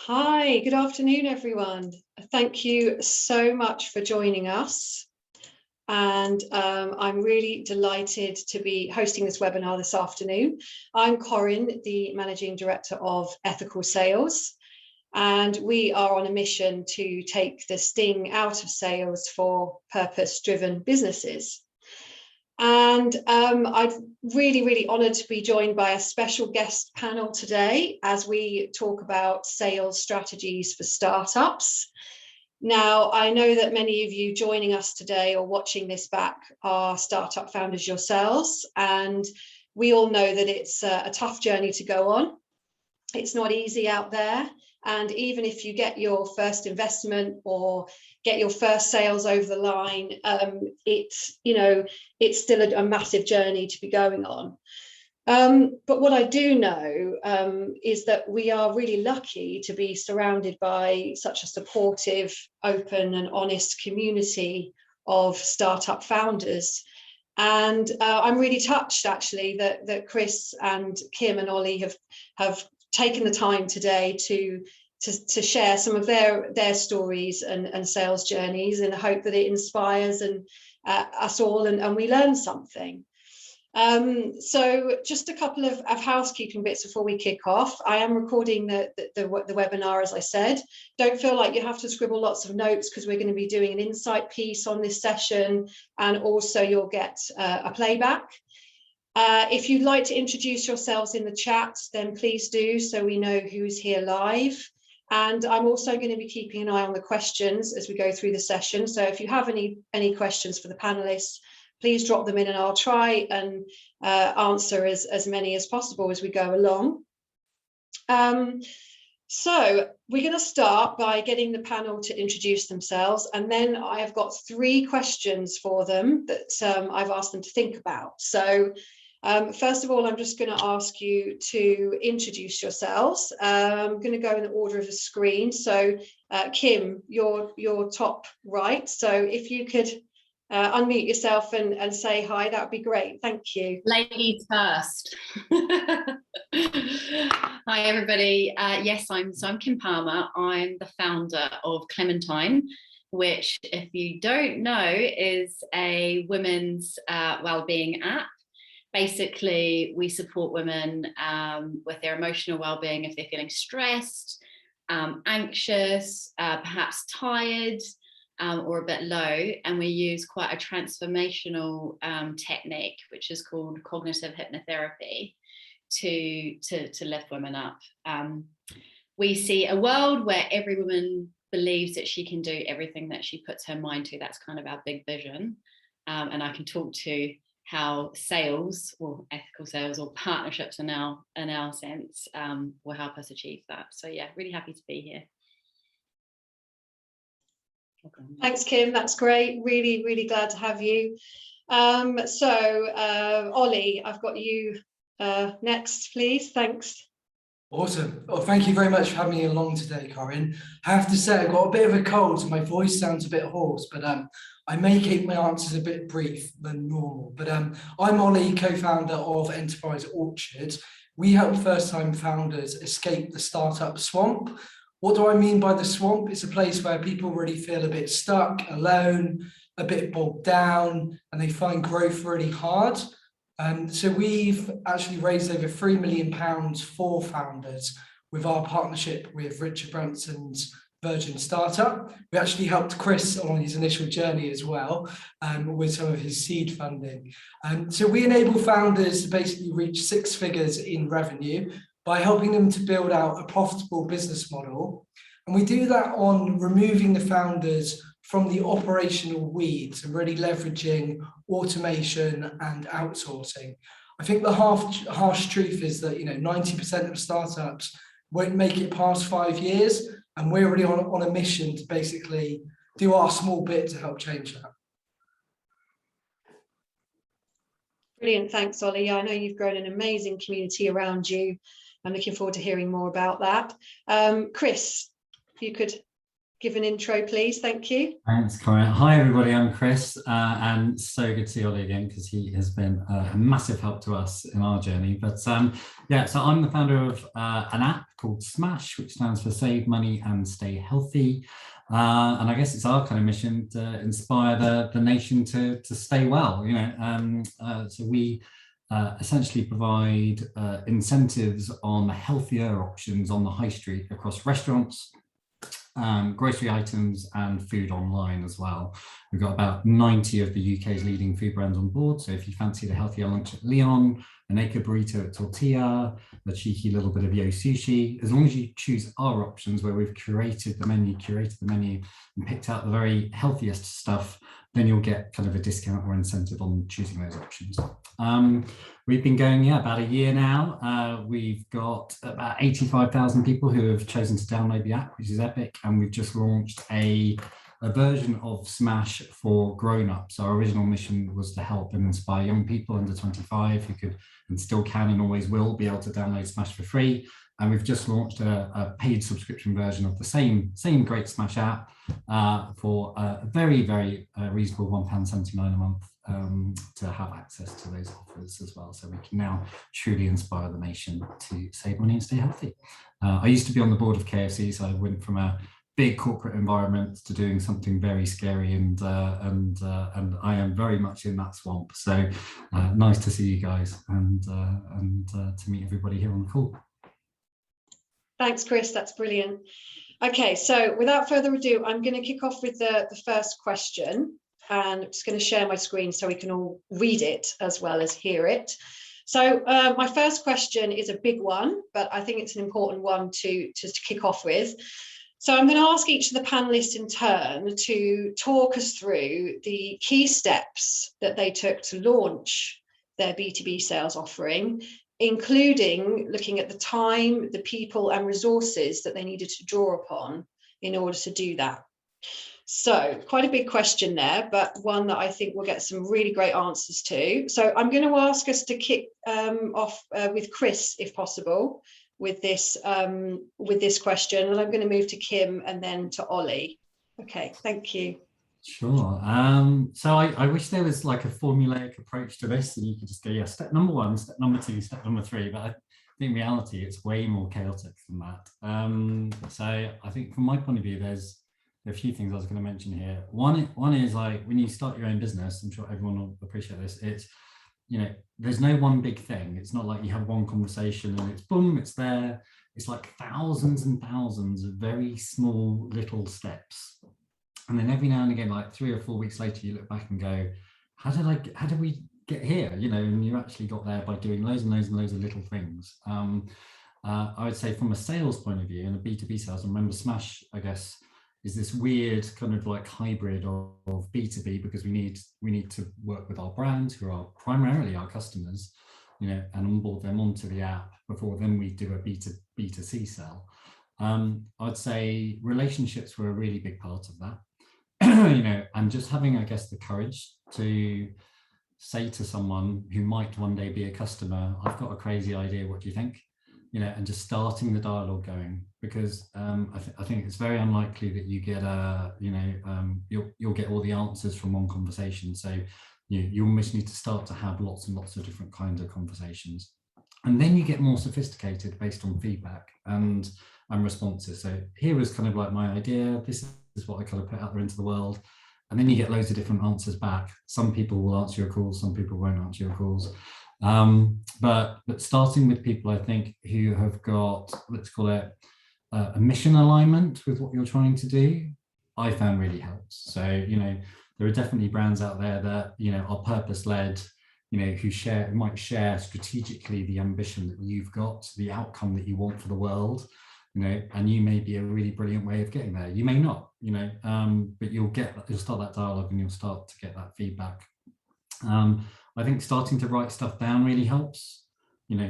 Hi, good afternoon, everyone. Thank you so much for joining us. And I'm really delighted to be hosting this webinar this afternoon. I'm Corinne, the Managing Director of Ethical Sales, and we are on a mission to take the sting out of sales for purpose-driven businesses. And I'm really honoured to be joined by a special guest panel today as we talk about sales strategies for startups. Now, I know that many of you joining us today or watching this back are startup founders yourselves, and we all know that it's a tough journey to go on. It's not easy out there. And even if you get your first investment or get your first sales over the line, it's still a massive journey to be going on. But what I do know is that we are really lucky to be surrounded by such a supportive, open and honest community of startup founders. And I'm really touched actually that Chris and Kim and Ollie have taken the time today to share some of their stories and sales journeys, in the hope that it inspires us all and we learn something. So just a couple of housekeeping bits before we kick off. I am recording the webinar, as I said. Don't feel like you have to scribble lots of notes, because we're going to be doing an insight piece on this session, and also you'll get a playback. If you'd like to introduce yourselves in the chat, then please do, so we know who's here live. And I'm also going to be keeping an eye on the questions as we go through the session. So if you have any questions for the panelists, please drop them in and I'll try and answer as many as possible as we go along. So we're going to start by getting the panel to introduce themselves, and then I have got 3 questions for them that I've asked them to think about. So first of all, I'm just going to ask you to introduce yourselves. I'm going to go in the order of the screen. So Kim, you're top right. So if you could unmute yourself and say hi, that would be great. Thank you. Ladies first. Hi everybody. Yes, I'm Kim Palmer. I'm the founder of Clementine, which, if you don't know, is a women's wellbeing app. Basically, we support women with their emotional well-being if they're feeling stressed, anxious, perhaps tired, or a bit low, and we use quite a transformational technique, which is called cognitive hypnotherapy, to lift women up. We see a world where every woman believes that she can do everything that she puts her mind to. That's kind of our big vision, and I can talk to how sales, or ethical sales, or partnerships in our sense, will help us achieve that. So yeah, really happy to be here. Thanks, Kim. That's great. Really glad to have you. Ollie, I've got you next, please. Thanks. Awesome. Well, thank you very much for having me along today, Corinne. I have to say, I've got a bit of a cold, so my voice sounds a bit hoarse, but I may keep my answers a bit brief than normal. But I'm Ollie, co-founder of Enterprise Orchard. We help first-time founders escape the startup swamp. What do I mean by the swamp? It's a place where people really feel a bit stuck, alone, a bit bogged down, and they find growth really hard. So we've actually raised over £3 million for founders with our partnership with Richard Branson's Virgin Startup. We actually helped Chris on his initial journey as well, with some of his seed funding. So we enable founders to basically reach 6 figures in revenue by helping them to build out a profitable business model. And we do that on removing the founders from the operational weeds and really leveraging automation and outsourcing. I think the harsh truth is that 90% of startups won't make it past 5 years, and we're really on a mission to basically do our small bit to help change that. Brilliant, thanks, Ollie. Yeah, I know you've grown an amazing community around you. I'm looking forward to hearing more about that. Chris, if you could give an intro, please. Thank you. Thanks, Corinne. Hi, everybody. I'm Chris, and so good to see Ollie again because he has been a massive help to us in our journey. But yeah, so I'm the founder of an app called Smash, which stands for Save Money and Stay Healthy. And I guess it's our kind of mission to inspire the nation to stay well. So we essentially provide incentives on healthier options on the high street across restaurants, grocery items and food online as well. We've got about 90 of the UK's leading food brands on board. So if you fancy the healthier lunch at Leon, a naked burrito at Tortilla, a cheeky little bit of Yo Sushi, as long as you choose our options where we've curated the menu and picked out the very healthiest stuff, then you'll get kind of a discount or incentive on choosing those options. We've been going, about a year now. We've got about 85,000 people who have chosen to download the app, which is epic. And we've just launched a version of Smash for grown-ups. Our original mission was to help and inspire young people under 25 who could and still can and always will be able to download Smash for free. And we've just launched a paid subscription version of the same great Smash app for a very, very reasonable £1.79 a month to have access to those offers as well. So we can now truly inspire the nation to save money and stay healthy. I used to be on the board of KFC, so I went from a big corporate environment to doing something very scary, and I am very much in that swamp. So nice to see you guys and to meet everybody here on the call. Thanks, Chris. That's brilliant. Okay, so without further ado, I'm going to kick off with the first question, and I'm just going to share my screen so we can all read it as well as hear it. So my first question is a big one, but I think it's an important one to kick off with. So I'm going to ask each of the panelists in turn to talk us through the key steps that they took to launch their B2B sales offering, including looking at the time, the people and resources that they needed to draw upon in order to do that. So quite a big question there, but one that I think we'll get some really great answers to. So I'm going to ask us to kick off with Chris, if possible, with this question, and I'm going to move to Kim and then to Ollie. Okay, thank you. Sure. So I wish there was like a formulaic approach to this, and you could just go, step number one, step number two, step number three. But I think in reality, it's way more chaotic than that. So I think from my point of view, there are a few things I was going to mention here. One is like when you start your own business, I'm sure everyone will appreciate this. It's, there's no one big thing. It's not like you have one conversation and it's boom, it's there. It's like thousands and thousands of very small little steps. And then every now and again, like 3 or 4 weeks later, you look back and go, how did we get here? And you actually got there by doing loads and loads and loads of little things. I would say from a sales point of view and a B2B sales, remember Smash, I guess, is this weird kind of like hybrid of B2B, because we need to work with our brands who are primarily our customers, and onboard them onto the app before then we do a B2C sell. I'd say relationships were a really big part of that, and just having, I guess, the courage to say to someone who might one day be a customer, I've got a crazy idea, what do you think? And just starting the dialogue going, because I think it's very unlikely that you get you'll get all the answers from one conversation. So you almost need to start to have lots and lots of different kinds of conversations, and then you get more sophisticated based on feedback and responses. So here was kind of like my idea. This is what I kind of put out there into the world, and then you get loads of different answers back. Some people will answer your calls, some people won't answer your calls. But starting with people, I think, who have got, let's call it a mission alignment with what you're trying to do, I found really helps. So, there are definitely brands out there that, are purpose-led, who might share strategically the ambition that you've got, the outcome that you want for the world, and you may be a really brilliant way of getting there. You may not, but you'll start that dialogue and you'll start to get that feedback. I think starting to write stuff down really helps.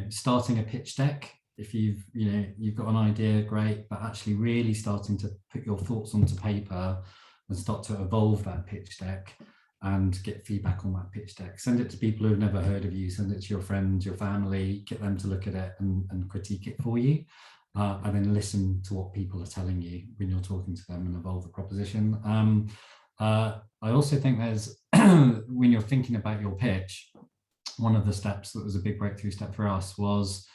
Starting a pitch deck, if you've got an idea, great, but actually really starting to put your thoughts onto paper and start to evolve that pitch deck and get feedback on that pitch deck. Send it to people who've never heard of you, send it to your friends, your family, get them to look at it and critique it for you. and then listen to what people are telling you when you're talking to them and evolve the proposition. I also think there's, when you're thinking about your pitch, one of the steps that was a big breakthrough step for us was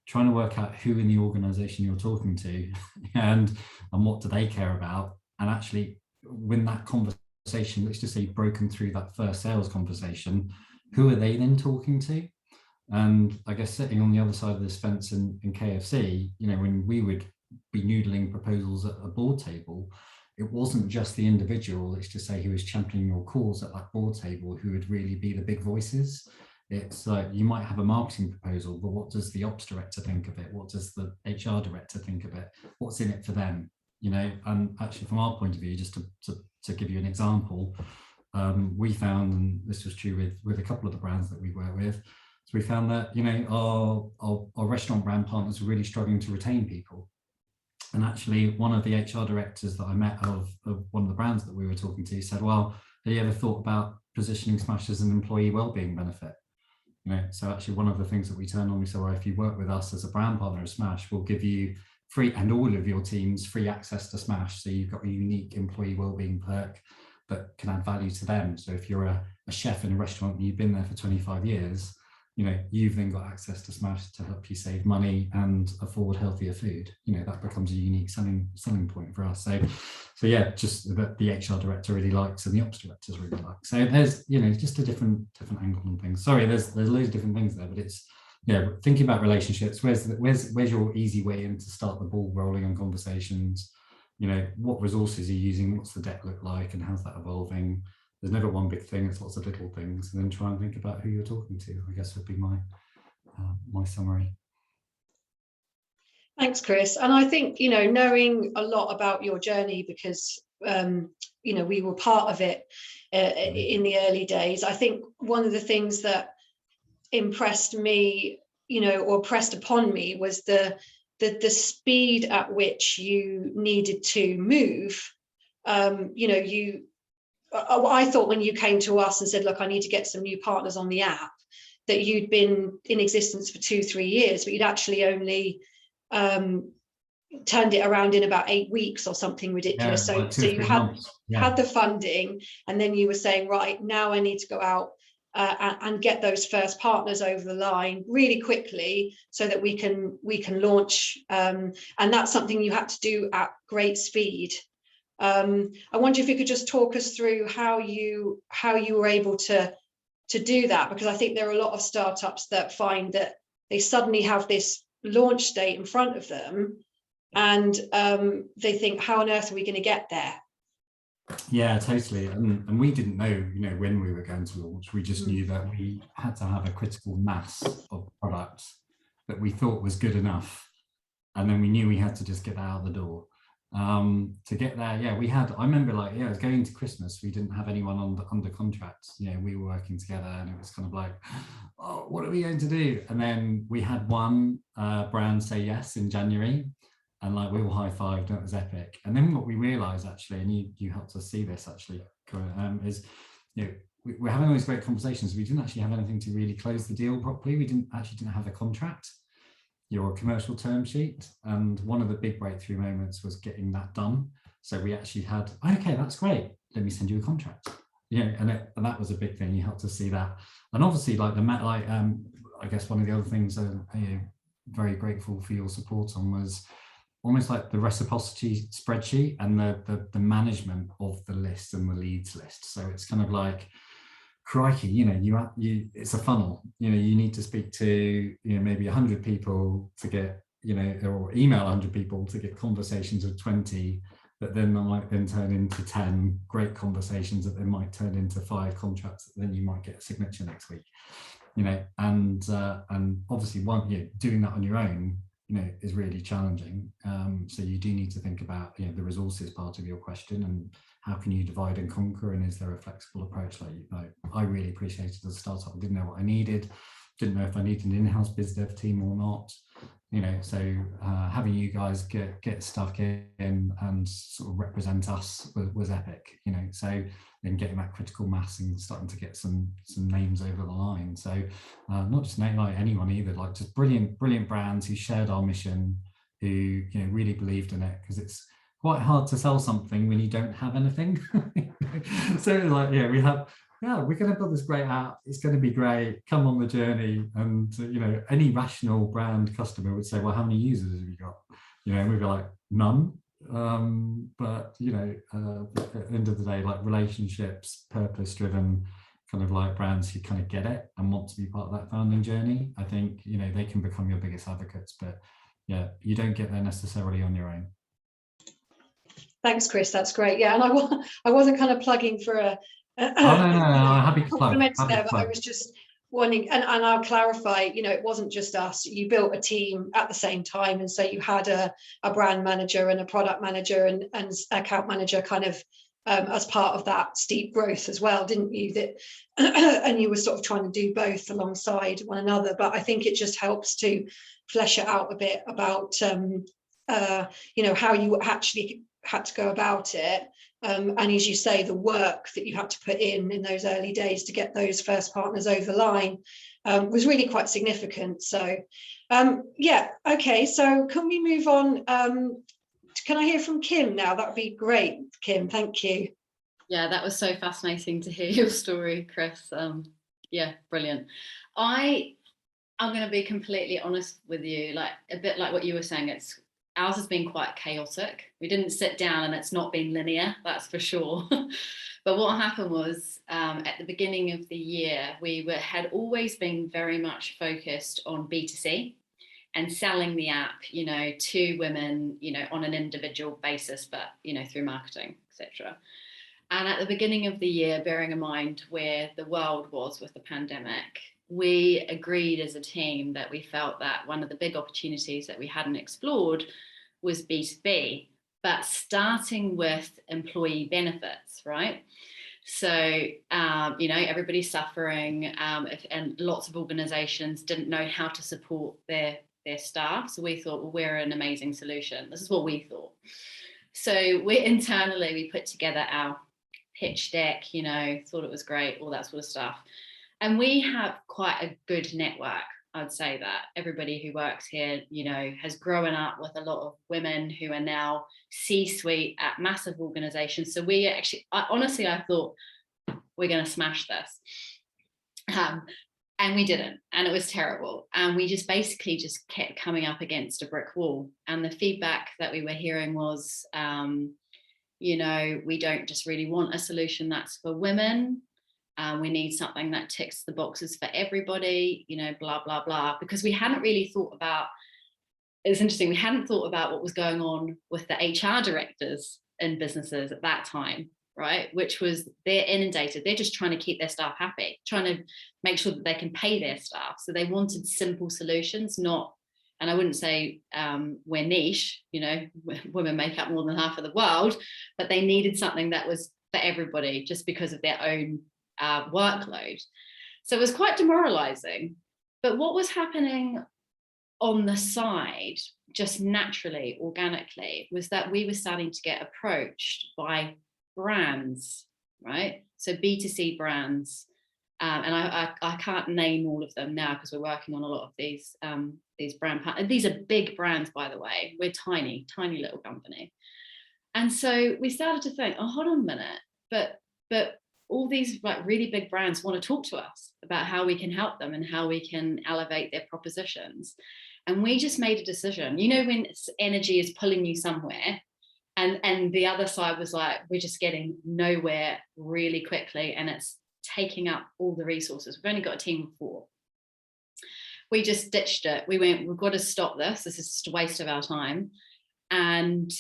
trying to work out who in the organization you're talking to and what do they care about. And actually, when that conversation, let's just say you've broken through that first sales conversation, who are they then talking to? And I guess sitting on the other side of this fence in KFC, you know, when we would be noodling proposals at a board table, it wasn't just the individual, let's just say, who was championing your cause at that board table who would really be the big voices. It's like you might have a marketing proposal, but what does the ops director think of it? What does the HR director think of it? What's in it for them? You know, and actually from our point of view, just to give you an example, we found, and this was true with a couple of the brands that we work with, so we found that, you know, our restaurant brand partners were really struggling to retain people. And actually one of the HR directors that I met of one of the brands that we were talking to said, well, have you ever thought about positioning Smash as an employee wellbeing benefit? You know, so actually one of the things that we turn on, we say, well, if you work with us as a brand partner of Smash, we'll give you free, and all of your teams, free access to Smash. So you've got a unique employee wellbeing perk that can add value to them. So if you're a chef in a restaurant and you've been there for 25 years, you know, you've then got access to Smash to help you save money and afford healthier food. You know, that becomes a unique selling point for us. So yeah, just that the HR director really likes and the ops directors really like. So there's, you know, just a different angle on things. Sorry, there's loads of different things there, but it's, yeah, thinking about relationships. Where's your easy way in to start the ball rolling on conversations? You know, what resources are you using? What's the deck look like, and how's that evolving? There's never one big thing, it's lots of little things, and then try and think about who you're talking to, I guess would be my my summary. Thanks, Chris. And I think, you know, knowing a lot about your journey, because, you know, we were part of it in the early days, I think one of the things that impressed me, you know, or pressed upon me was the speed at which you needed to move. You know, I thought when you came to us and said, look, I need to get some new partners on the app, that you'd been in existence for 2-3 years, but you'd actually only turned it around in about 8 weeks or something ridiculous. Yeah, so you had the funding, and then you were saying, right, now I need to go out and get those first partners over the line really quickly so that we can launch. And that's something you had to do at great speed. I wonder if you could just talk us through how you were able to do that, because I think there are a lot of startups that find that they suddenly have this launch date in front of them, and they think, how on earth are we going to get there? Yeah, totally. And we didn't know, you know, when we were going to launch. We just knew that we had to have a critical mass of product that we thought was good enough, and then we knew we had to just get that out the door. To get there, yeah, I remember, like, yeah, it was going to Christmas, we didn't have anyone under contract. You know, we were working together, and it was kind of like, oh, what are we going to do? And then we had one brand say yes in January, and like we all high-fived, and it was epic. And then what we realized, actually, and you helped us see this actually, Corinne, is, you know, we're having all these great conversations. We didn't actually have anything to really close the deal properly. We didn't have a contract, your commercial term sheet. And one of the big breakthrough moments was getting that done. So we actually had, okay, that's great, let me send you a contract. Yeah, and that was a big thing. You helped us see that. And obviously, like I guess one of the other things very grateful for your support on was almost like the reciprocity spreadsheet and the management of the list and the leads list. So it's kind of like, crikey, you know, it's a funnel. You know, you need to speak to, you know, maybe 100 people to get, you know, or email 100 people to get conversations of 20, that then might then turn into 10 great conversations that then might turn into 5 contracts that then you might get a signature next week. You know, and obviously doing that on your own, you know, is really challenging. So you do need to think about, you know, the resources part of your question, and how can you divide and conquer, and is there a flexible approach? Like I really appreciated as a startup. I didn't know what I needed, didn't know if I needed an in-house biz dev team or not. You know, so having you guys get stuck in and sort of represent us was epic. You know, so then getting that critical mass and starting to get some names over the line. So not just like anyone either, like just brilliant brands who shared our mission, who, you know, really believed in it, because it's quite hard to sell something when you don't have anything. So like, yeah, we're going to build this great app. It's going to be great. Come on the journey. And you know, any rational brand customer would say, well, how many users have you got? You know, and we'd be like, none. But you know, at the end of the day, like relationships, purpose driven kind of like brands who kind of get it and want to be part of that founding journey, I think, you know, they can become your biggest advocates. But yeah, you don't get there necessarily on your own. Thanks, Chris. That's great. Yeah, and I wasn't kind of plugging for a Oh no, happy to plug. compliment Happy there, to but I plug. was just wanting, and I'll clarify, you know, it wasn't just us. You built a team at the same time, and so you had a brand manager and a product manager and account manager kind of as part of that steep growth as well, didn't you? That and you were sort of trying to do both alongside one another. But I think it just helps to flesh it out a bit about you know, how you actually had to go about it. And as you say, the work that you had to put in those early days to get those first partners over the line was really quite significant. So yeah, okay, so can we move on? Can I hear from Kim now? That would be great, Kim, thank you. Yeah, that was so fascinating to hear your story, Chris. Yeah, brilliant. I'm going to be completely honest with you, like a bit like what you were saying. Ours has been quite chaotic. We didn't sit down, and it's not been linear, that's for sure. But what happened was at the beginning of the year, we had always been very much focused on B2C and selling the app, you know, to women, you know, on an individual basis, but, you know, through marketing, etc. And at the beginning of the year, bearing in mind where the world was with the pandemic, we agreed as a team that we felt that one of the big opportunities that we hadn't explored was B2B, but starting with employee benefits, right? So, you know, everybody's suffering and lots of organizations didn't know how to support their staff. So we thought, well, we're an amazing solution. This is what we thought. So we put together our pitch deck, you know, thought it was great, all that sort of stuff. And we have quite a good network. I'd say that everybody who works here, you know, has grown up with a lot of women who are now C-suite at massive organizations. So we actually, honestly, I thought we're going to smash this. And we didn't, and it was terrible. And we just basically just kept coming up against a brick wall. And the feedback that we were hearing was, you know, we don't just really want a solution that's for women. We need something that ticks the boxes for everybody, you know, blah, blah, blah. Because we hadn't really thought about, it's interesting, we hadn't thought about what was going on with the HR directors in businesses at that time, right? Which was, they're inundated. They're just trying to keep their staff happy, trying to make sure that they can pay their staff. So they wanted simple solutions, not, and I wouldn't say we're niche, you know, women make up more than half of the world, but they needed something that was for everybody just because of their own workload. So it was quite demoralizing. But what was happening on the side, just naturally, organically, was that we were starting to get approached by brands, right? So B2C brands. And I can't name all of them now because we're working on a lot of these brand partners. These are big brands, by the way. We're tiny little company. And so we started to think, oh, hold on a minute, but all these like really big brands want to talk to us about how we can help them and how we can elevate their propositions. And we just made a decision, you know, when energy is pulling you somewhere and the other side was like, we're just getting nowhere really quickly and it's taking up all the resources. We've only got a team of 4. We just ditched it. We went, we've got to stop this. This is just a waste of our time. And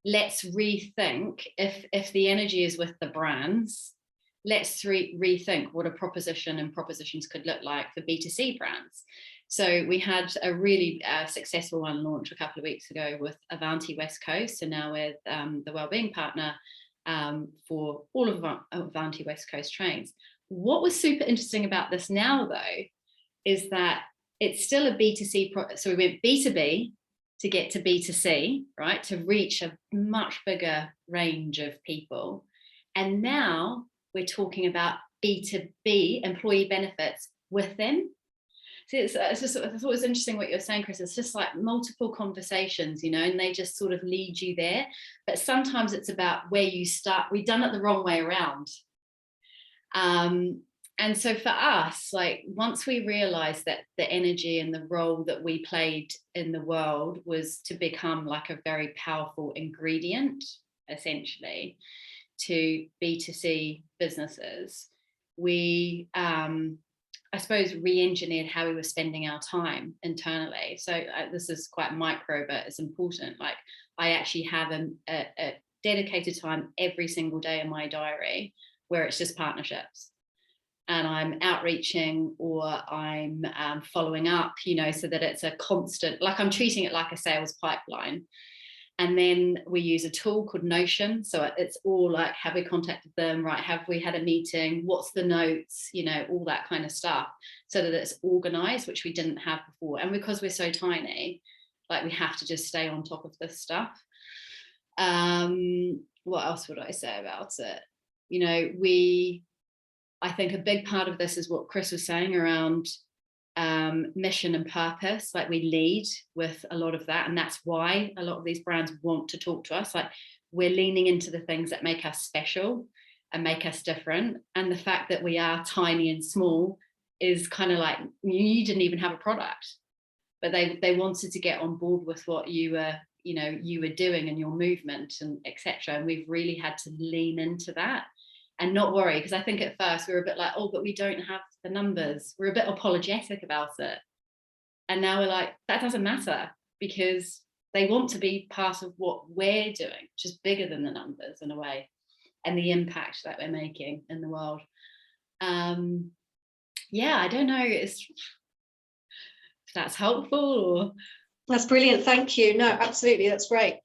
let's rethink, if the energy is with the brands, let's rethink what a proposition and propositions could look like for B2C brands. So we had a really successful one launch a couple of weeks ago with Avanti West Coast, and now with the wellbeing partner for all of Avanti West Coast trains. What was super interesting about this now, though, is that it's still a B2C, so we went B2B to get to B2C, right, to reach a much bigger range of people. And now we're talking about B2B employee benefits with them. See, it's just, I thought it was interesting what you're saying, Chris. It's just like multiple conversations, you know, and they just sort of lead you there. But sometimes it's about where you start. We've done it the wrong way around. And so for us, like once we realized that the energy and the role that we played in the world was to become like a very powerful ingredient, essentially, to B2C businesses, we, I suppose, re-engineered how we were spending our time internally. So this is quite micro, but it's important. Like I actually have a dedicated time every single day in my diary where it's just partnerships. And I'm outreaching or I'm following up, you know, so that it's a constant, like I'm treating it like a sales pipeline. And then we use a tool called Notion. So it's all like, have we contacted them, right? Have we had a meeting? What's the notes? You know, all that kind of stuff, so that it's organized, which we didn't have before. And because we're so tiny, like we have to just stay on top of this stuff. What else would I say about it? You know, I think a big part of this is what Chris was saying around mission and purpose. Like we lead with a lot of that, and that's why a lot of these brands want to talk to us. Like we're leaning into the things that make us special and make us different. And the fact that we are tiny and small is kind of like, you didn't even have a product, but they wanted to get on board with what you were doing and your movement and etc. And we've really had to lean into that and not worry, because I think at first we were a bit like, oh, but we don't have the numbers. We're a bit apologetic about it. And now we're like, that doesn't matter, because they want to be part of what we're doing, which is bigger than the numbers in a way, and the impact that we're making in the world. Yeah, I don't know if that's helpful or... That's brilliant. Thank you. No, absolutely. That's great.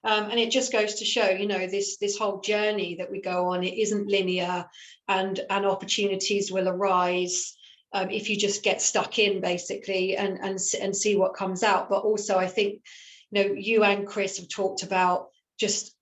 And it just goes to show, you know, this whole journey that we go on, it isn't linear, and opportunities will arise if you just get stuck in, basically, and see what comes out. But also, I think, you know, you and Chris have talked about just,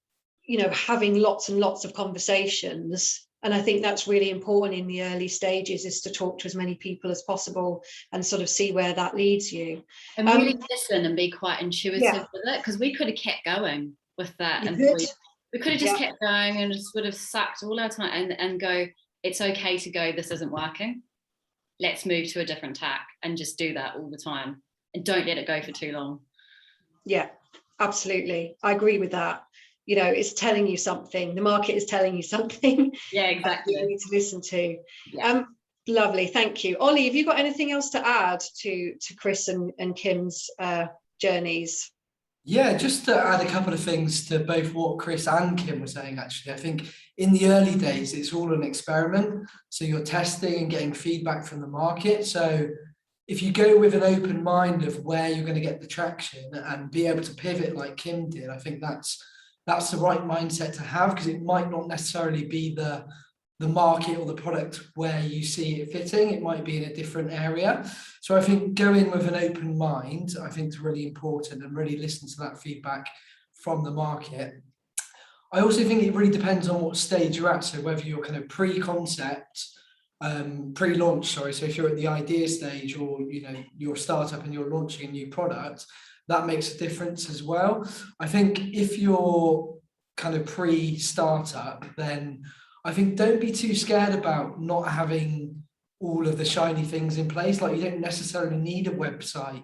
you know, having lots and lots of conversations. And I think that's really important in the early stages, is to talk to as many people as possible and sort of see where that leads you. And really listen and be quite intuitive with it, because we could have kept going with that. And we could have just kept going and just would have sucked all our time and go, it's okay to go, this isn't working. Let's move to a different tack, and just do that all the time. And don't let it go for too long. Yeah, absolutely. I agree with that. You know, it's telling you something. The market is telling you something. Yeah, exactly. You need to listen to. Yeah. Lovely, thank you. Ollie, have you got anything else to add to Chris and Kim's journeys? Yeah, just to add a couple of things to both what Chris and Kim were saying, actually. I think in the early days, it's all an experiment. So you're testing and getting feedback from the market. So if you go with an open mind of where you're going to get the traction and be able to pivot like Kim did, I think that's the right mindset to have, because it might not necessarily be the market or the product where you see it fitting. It might be in a different area. So I think going with an open mind, I think, is really important, and really listen to that feedback from the market. I also think it really depends on what stage you're at. So whether you're kind of pre-concept, pre-launch, sorry. So if you're at the idea stage, or, you know, you're a startup and you're launching a new product, that makes a difference as well. I think if you're kind of pre-startup, then I think don't be too scared about not having all of the shiny things in place. Like, you don't necessarily need a website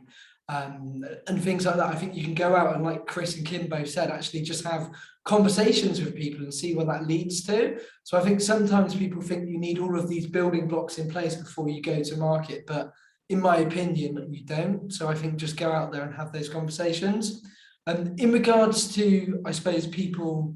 and things like that. I think you can go out and, like Chris and Kim both said, actually just have conversations with people and see where that leads to. So I think sometimes people think you need all of these building blocks in place before you go to market, but in my opinion, you don't. So I think just go out there and have those conversations. And in regards to, I suppose, people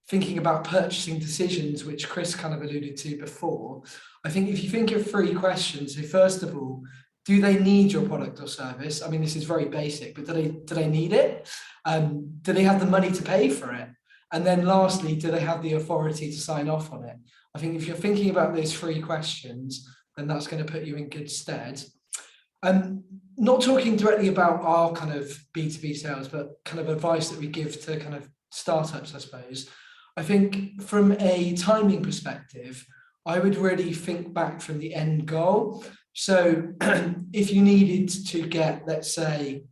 thinking about purchasing decisions, which Chris kind of alluded to before, I think if you think of 3 questions, so first of all, do they need your product or service? I mean, this is very basic, but do they need it? Do they have the money to pay for it? And then lastly, do they have the authority to sign off on it? I think if you're thinking about those 3 questions, then that's going to put you in good stead. Not talking directly about our kind of B2B sales, but kind of advice that we give to kind of startups, I suppose. I think from a timing perspective, I would really think back from the end goal. So if you needed to get, let's say,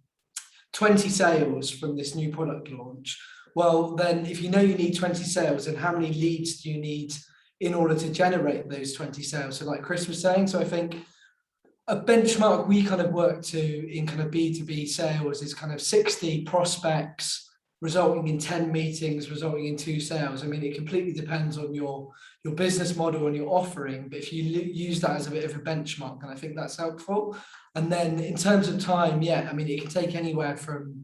20 sales from this new product launch, well, then if you know you need 20 sales, then how many leads do you need in order to generate those 20 sales? So like Chris was saying, so I think a benchmark we kind of work to in kind of B2B sales is kind of 60 prospects resulting in 10 meetings, resulting in 2 sales. I mean, it completely depends on your business model and your offering, but if you use that as a bit of a benchmark, then I think that's helpful. And then in terms of time, yeah, I mean, it can take anywhere from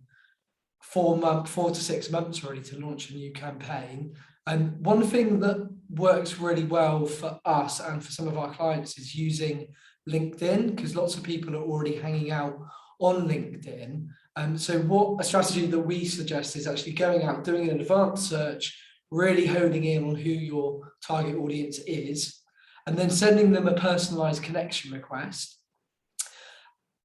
4 to 6 months really to launch a new campaign. And one thing that works really well for us and for some of our clients is using LinkedIn, because lots of people are already hanging out on LinkedIn. So what a strategy that we suggest is actually going out, doing an advanced search, really honing in on who your target audience is, and then sending them a personalized connection request.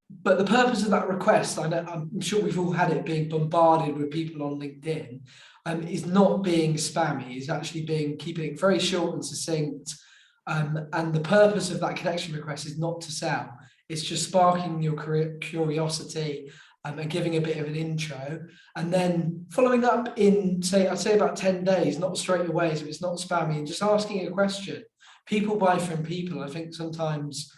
But the purpose of that request, I'm sure we've all had it, being bombarded with people on LinkedIn, is not being spammy, is actually keeping it very short and succinct. And the purpose of that connection request is not to sell. It's just sparking your curiosity and giving a bit of an intro, and then following up in, I'd say about 10 days, not straight away, so it's not spammy, and just asking a question. People buy from people. I think sometimes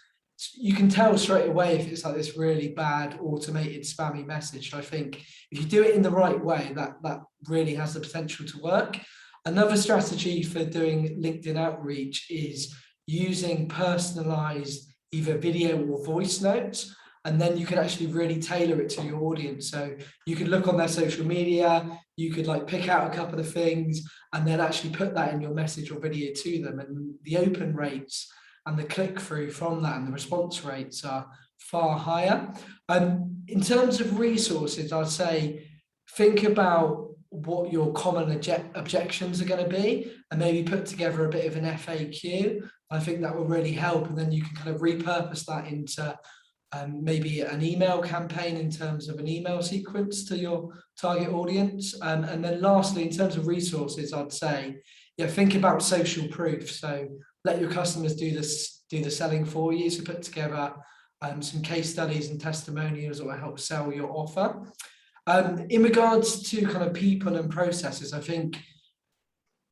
you can tell straight away if it's like this really bad automated spammy message. So I think if you do it in the right way, that really has the potential to work. Another strategy for doing LinkedIn outreach is using personalized either video or voice notes, and then you can actually really tailor it to your audience. So you could look on their social media, you could like pick out a couple of things and then actually put that in your message or video to them. And the open rates and the click-through from that and the response rates are far higher. In terms of resources, I'd say think about what your common objections are going to be and maybe put together a bit of an FAQ. I think that will really help, and then you can kind of repurpose that into maybe an email campaign in terms of an email sequence to your target audience. And then lastly, in terms of resources, I'd say, yeah, think about social proof. So let your customers do the selling for you. So put together some case studies and testimonials that will help sell your offer. In regards to kind of people and processes, I think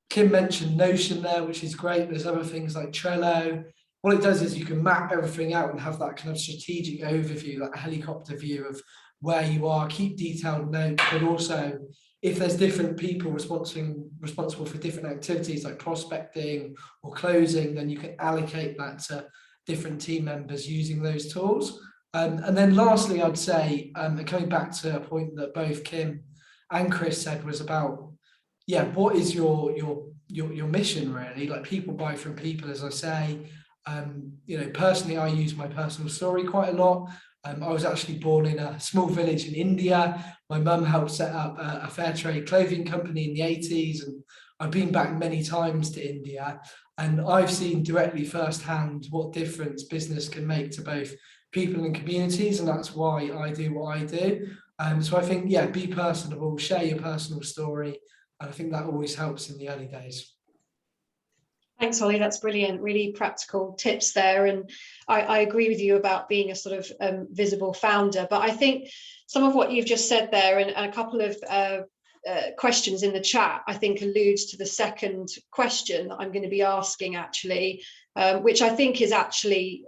Kim mentioned Notion there, which is great. There's other things like Trello. What it does is you can map everything out and have that kind of strategic overview, that helicopter view of where you are, keep detailed notes, but also if there's different people responsible for different activities like prospecting or closing, then you can allocate that to different team members using those tools. And then lastly, I'd say, coming back to a point that both Kim and Chris said was about, yeah, what is your mission really? Like, people buy from people, as I say. You know, personally, I use my personal story quite a lot. I was actually born in a small village in India. My mum helped set up a fair trade clothing company in the 80s, and I've been back many times to India, and I've seen directly firsthand what difference business can make to both people and communities, and that's why I do what I do. So I think, yeah, be personable, share your personal story, and I think that always helps in the early days. Thanks, Ollie. That's brilliant. Really practical tips there. And I agree with you about being a sort of visible founder. But I think some of what you've just said there, and a couple of questions in the chat, I think alludes to the second question that I'm going to be asking, actually, which I think is actually,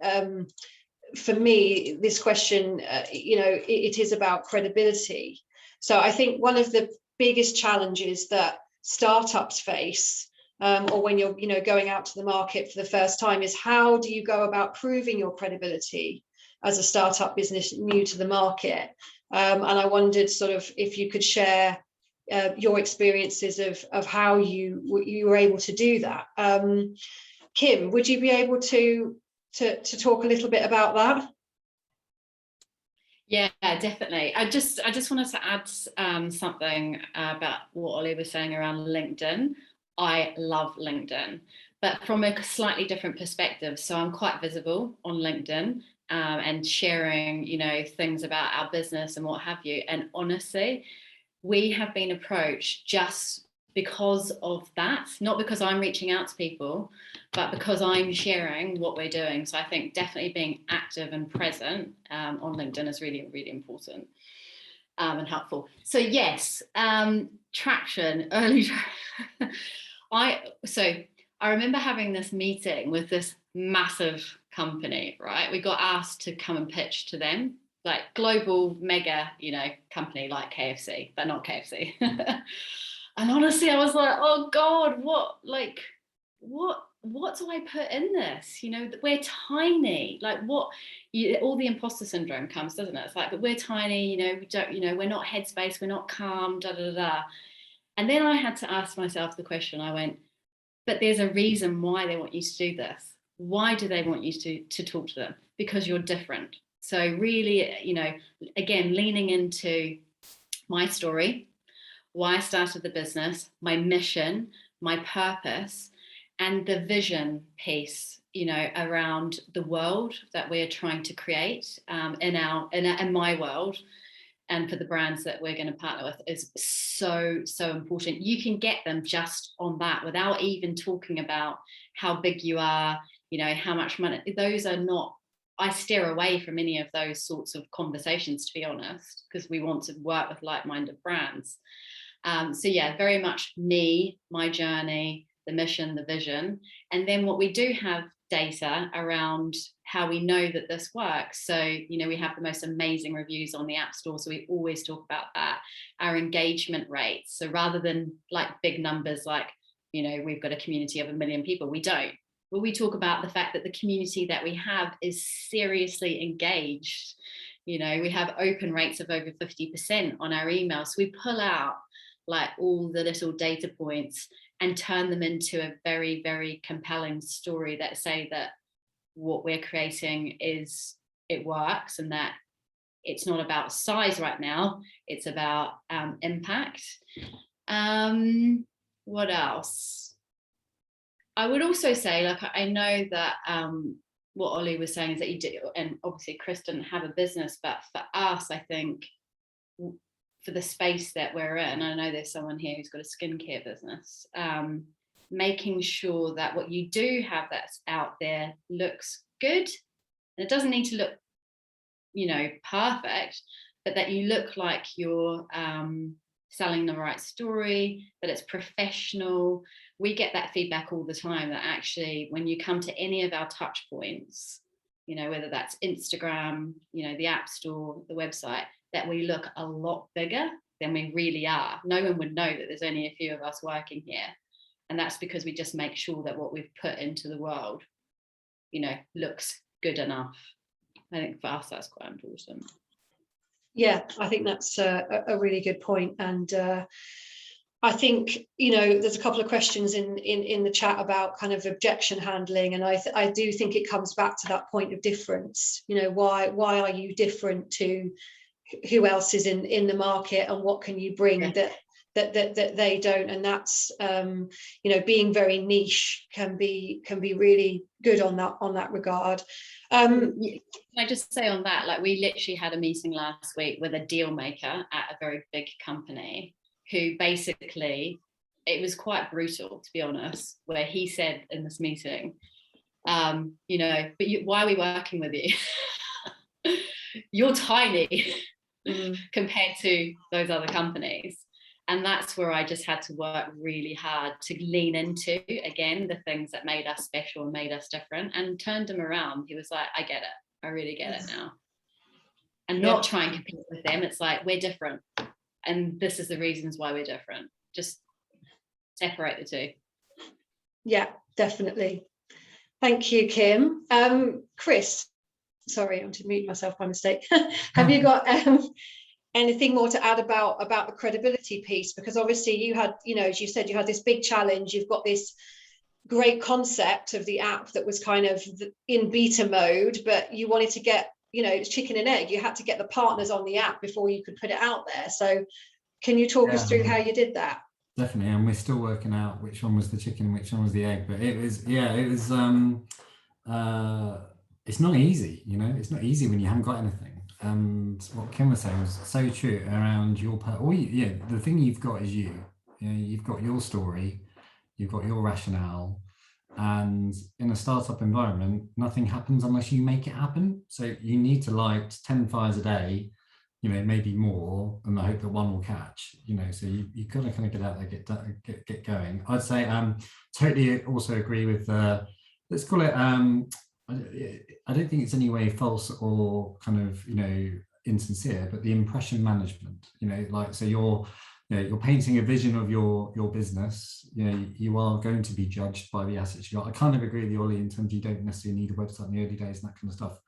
for me, this question, you know, it is about credibility. So I think one of the biggest challenges that startups face, or when you're, you know, going out to the market for the first time, is how do you go about proving your credibility as a startup business new to the market? And I wondered sort of if you could share your experiences of how you were able to do that. Kim, would you be able to talk a little bit about that? Yeah, definitely. I just wanted to add something about what Ollie was saying around LinkedIn. I love LinkedIn, but from a slightly different perspective. So I'm quite visible on LinkedIn and sharing, you know, things about our business and what have you. And honestly, we have been approached just because of that, not because I'm reaching out to people, but because I'm sharing what we're doing. So I think definitely being active and present on LinkedIn is really, really important and helpful. So yes, traction, early traction. I remember having this meeting with this massive company, right? We got asked to come and pitch to them, like global mega, company like KFC, but not KFC. And honestly, I was like, oh God, what do I put in this? We're tiny. Like all the imposter syndrome comes, doesn't it? It's like, but we're tiny, we don't, we're not headspace, we're not calm, da da da. And then I had to ask myself the question. I went, but there's a reason why they want you to do this. Why do they want you to talk to them? Because you're different. So really, again, leaning into my story, why I started the business, my mission, my purpose, and the vision piece, around the world that we're trying to create in my world, and for the brands that we're going to partner with is so, so important. You can get them just on that without even talking about how big you are, how much money. Those are not, I steer away from any of those sorts of conversations, to be honest, because we want to work with like-minded brands. So yeah, very much me, my journey, the mission, the vision. And then what we do have data around how we know that this works. So, we have the most amazing reviews on the App Store. So we always talk about that, our engagement rates. So rather than like big numbers, like, we've got a community of 1 million people, we don't. But we talk about the fact that the community that we have is seriously engaged. We have open rates of over 50% on our emails. So we pull out like all the little data points and turn them into a very, very compelling story that say that what we're creating it works, and that it's not about size right now, it's about impact. What else? I would also say, like, I know that what Ollie was saying is that you did, and obviously Chris didn't have a business, but for us, I think for the space that we're in, I know there's someone here who's got a skincare business, making sure that what you do have that's out there looks good. And it doesn't need to look, perfect, but that you look like you're selling the right story, that it's professional. We get that feedback all the time, that actually when you come to any of our touch points, whether that's Instagram, the App Store, the website, that we look a lot bigger than we really are. No one would know that there's only a few of us working here. And that's because we just make sure that what we've put into the world, looks good enough. I think for us, that's quite important. Yeah, I think that's a really good point. And I think, there's a couple of questions in the chat about kind of objection handling. And I do think it comes back to that point of difference. Why are you different to who else is in the market, and what can you bring that they don't? And that's being very niche can be really good on that regard. Can I just say on that, like, we literally had a meeting last week with a deal maker at a very big company who basically, it was quite brutal, to be honest, where he said in this meeting, but why are we working with you? You're tiny compared to those other companies. And that's where I just had to work really hard to lean into, again, the things that made us special and made us different, and turned him around. He was like, I get it. I really get it now. And not try and compete with them. It's like, we're different. And this is the reasons why we're different. Just separate the two. Yeah, definitely. Thank you, Kim. Chris, sorry, I'm to mute myself by mistake. Have you got anything more to add about the credibility piece? Because obviously you had, as you said, you had this big challenge. You've got this great concept of the app that was kind of in beta mode, but you wanted to get, it's chicken and egg. You had to get the partners on the app before you could put it out there. So can you talk us through how you did that? Definitely, and we're still working out which one was the chicken, which one was the egg. But it was it's not easy, it's not easy when you haven't got anything. And what Kim was saying was so true around your the thing you've got is you, You know, you've got your story, you've got your rationale, and in a startup environment, nothing happens unless you make it happen. So you need to light 10 fires a day, you know, maybe more, and I hope that one will catch, you know. So you've got to kind of get out there, get going. I'd say totally also agree with let's call it I don't think it's any way false or kind of, you know, insincere, but the impression management, you know, like, so you're painting a vision of your business. You know, you are going to be judged by the assets you got. I kind of agree with you, Ollie, in terms of you don't necessarily need a website in the early days and that kind of stuff.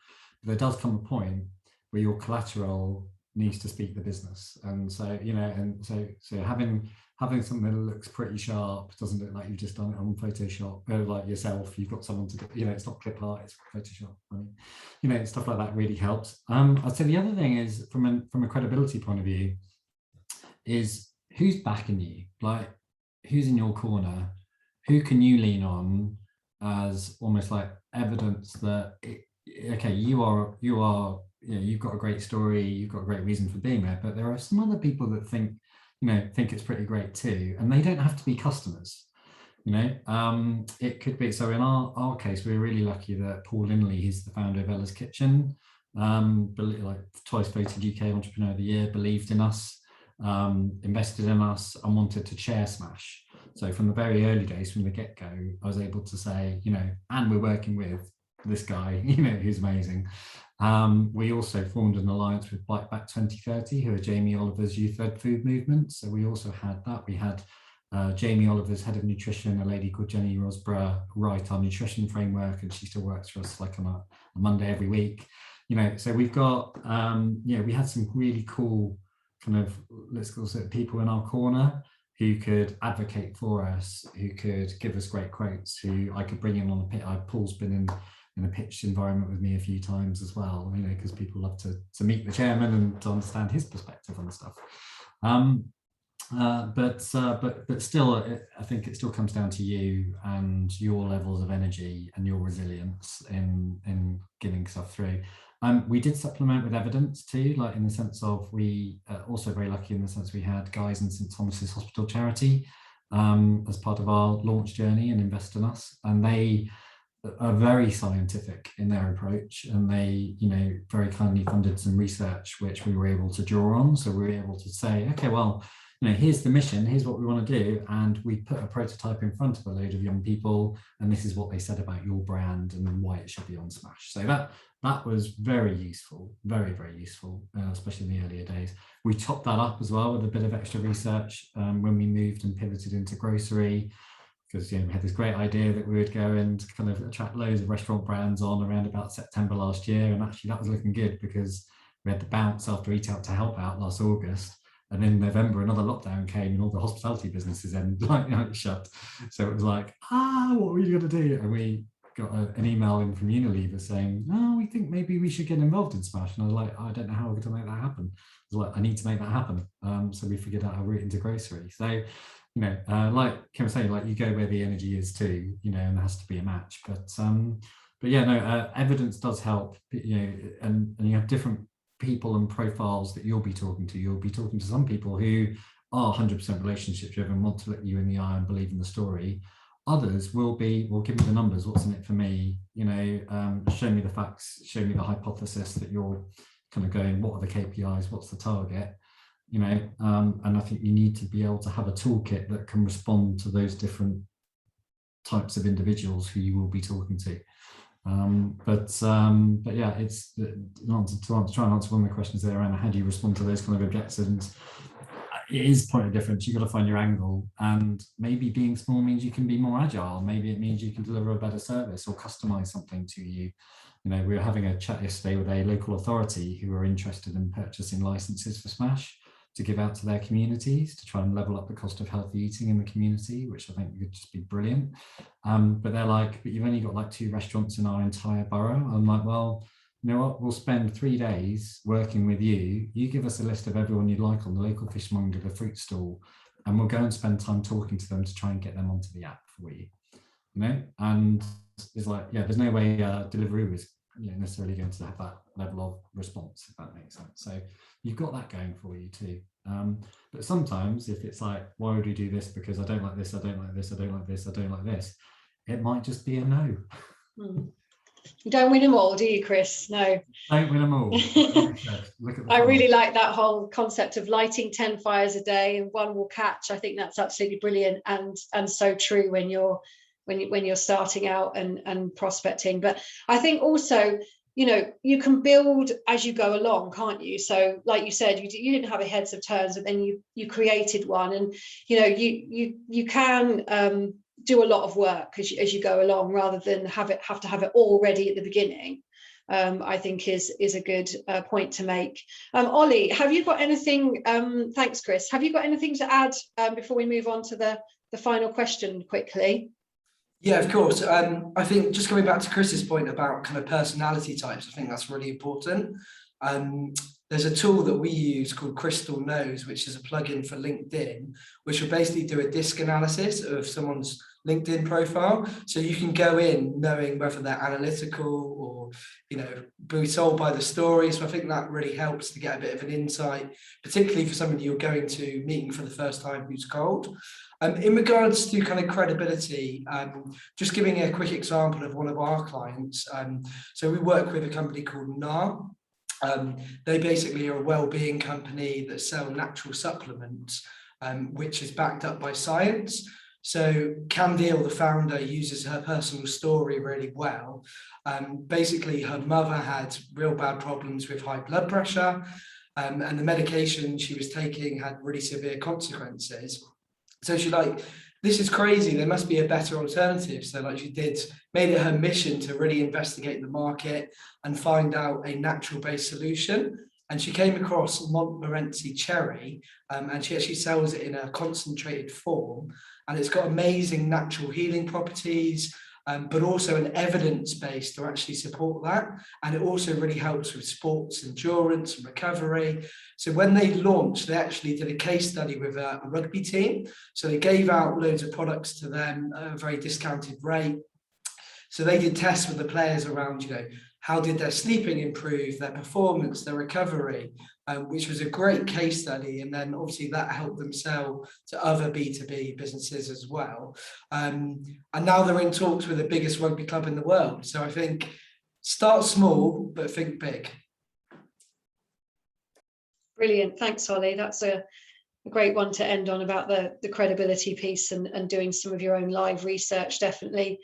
But there does come a point where your collateral needs to speak the business. And so, you know, and so having something that looks pretty sharp, doesn't look like you've just done it on Photoshop, like yourself, you've got someone to do, you know, it's not clip art, it's Photoshop. I mean, you know, stuff like that really helps. I'd say the other thing is from a credibility point of view is who's backing you, like who's in your corner, who can you lean on as almost like evidence that okay, you are, you know, you've got a great story, you've got a great reason for being there, but there are some other people that think it's pretty great too, and they don't have to be customers. You know, it could be. So in our case, we're really lucky that Paul Linley, he's the founder of Ella's Kitchen, like twice voted UK Entrepreneur of the Year, believed in us, invested in us, and wanted to chair Smash. So from the very early days, from the get-go, I was able to say, you know, and we're working with this guy, you know, who's amazing. We also formed an alliance with Bite Back 2030, who are Jamie Oliver's youth-led food movement. So we also had that. We had Jamie Oliver's head of nutrition, a lady called Jenny Rosborough, write our nutrition framework, and she still works for us like on a Monday every week. You know, so we've got, we had some really cool kind of, let's call it, people in our corner who could advocate for us, who could give us great quotes, who I could bring in on a pit. Paul's been in a pitched environment with me a few times as well, you know, because people love to meet the chairman and to understand his perspective on stuff. But still, I think it still comes down to you and your levels of energy and your resilience in getting stuff through. We did supplement with evidence too, like in the sense of we also very lucky in the sense we had guys in St Thomas's Hospital Charity as part of our launch journey and invest in us, and they are very scientific in their approach, and they, you know, very kindly funded some research which we were able to draw on. So we were able to say, okay, well, you know, here's the mission, here's what we want to do, and we put a prototype in front of a load of young people, and this is what they said about your brand and why it should be on Smash. So that was very useful, very, very useful, especially in the earlier days. We topped that up as well with a bit of extra research when we moved and pivoted into grocery, because, you know, we had this great idea that we would go and kind of attract loads of restaurant brands on around about September last year, and actually that was looking good because we had the bounce after Eat Out to Help Out last August. And in November, another lockdown came and all the hospitality businesses shut. So it was like, what are we going to do? And we got an email in from Unilever saying, no, we think maybe we should get involved in Smash. And I was like, I don't know how we're going to make that happen. I was like, I need to make that happen. So we figured out a route into grocery. So, you know, like Kim was saying, like you go where the energy is too, you know, and there has to be a match. But yeah, no, evidence does help, you know, and you have different people and profiles that you'll be talking to. You'll be talking to some people who are 100% relationship driven, want to look you in the eye and believe in the story. Others will give me the numbers, what's in it for me, you know, show me the facts, show me the hypothesis that you're kind of going, what are the KPIs, what's the target, you know, and I think you need to be able to have a toolkit that can respond to those different types of individuals who you will be talking to. But yeah, it's try and answer one of the questions there around how do you respond to those kind of objections. It is point of difference. You've got to find your angle, and maybe being small means you can be more agile. Maybe it means you can deliver a better service or customize something to you. You know, we were having a chat yesterday with a local authority who were interested in purchasing licenses for Smash to give out to their communities to try and level up the cost of healthy eating in the community, which I think would just be brilliant. But they're like, but you've only got like 2 restaurants in our entire borough. I'm like, well, you know what, we'll spend 3 days working with you. You give us a list of everyone you'd like on the local fishmonger, the fruit stall, and we'll go and spend time talking to them to try and get them onto the app for you. You know, and it's like, yeah, there's no way Deliveroo is, you know, necessarily going to have that level of response, if that makes sense. So you've got that going for you too. But sometimes if it's like, why would we do this? Because I don't like this, I don't like this, I don't like this, I don't like this. It might just be a no. You don't win them all, do you, Chris? No. Don't win them all. Look at the I fire. really like that whole concept of lighting 10 fires a day and one will catch. I think that's absolutely brilliant and so true when you're starting out and prospecting. But I think also, you know, you can build as you go along, can't you? So like you said, you didn't have a heads of terms, and then you created one, and you know, you can do a lot of work as you go along, rather than have to have it all ready at the beginning. I think is a good point to make. Ollie, have you got anything? Thanks, Chris. Have you got anything to add before we move on to the final question quickly? Yeah, of course. I think just coming back to Chris's point about kind of personality types, I think that's really important. There's a tool that we use called Crystal Knows, which is a plugin for LinkedIn, which will basically do a disc analysis of someone's LinkedIn profile. So you can go in knowing whether they're analytical or, you know, be sold by the story. So I think that really helps to get a bit of an insight, particularly for somebody you're going to meeting for the first time who's cold. In regards to kind of credibility, just giving a quick example of one of our clients. So we work with a company called NAR. They basically are a well-being company that sell natural supplements, which is backed up by science. So Candile, the founder, uses her personal story really well. Basically, her mother had real bad problems with high blood pressure, and the medication she was taking had really severe consequences. So she's like, this is crazy, there must be a better alternative. So like she made it her mission to really investigate the market and find out a natural-based solution. And she came across Montmorency cherry, and she actually sells it in a concentrated form. And it's got amazing natural healing properties, but also an evidence base to actually support that. And it also really helps with sports endurance and recovery. So when they launched, they actually did a case study with a rugby team. So they gave out loads of products to them at a very discounted rate. So they did tests with the players around, you know, how did their sleeping improve, their performance, their recovery, which was a great case study. And then obviously that helped them sell to other B2B businesses as well. And now they're in talks with the biggest rugby club in the world. So I think start small, but think big. Brilliant. Thanks, Ollie. That's a great one to end on, about the credibility piece and doing some of your own live research, definitely.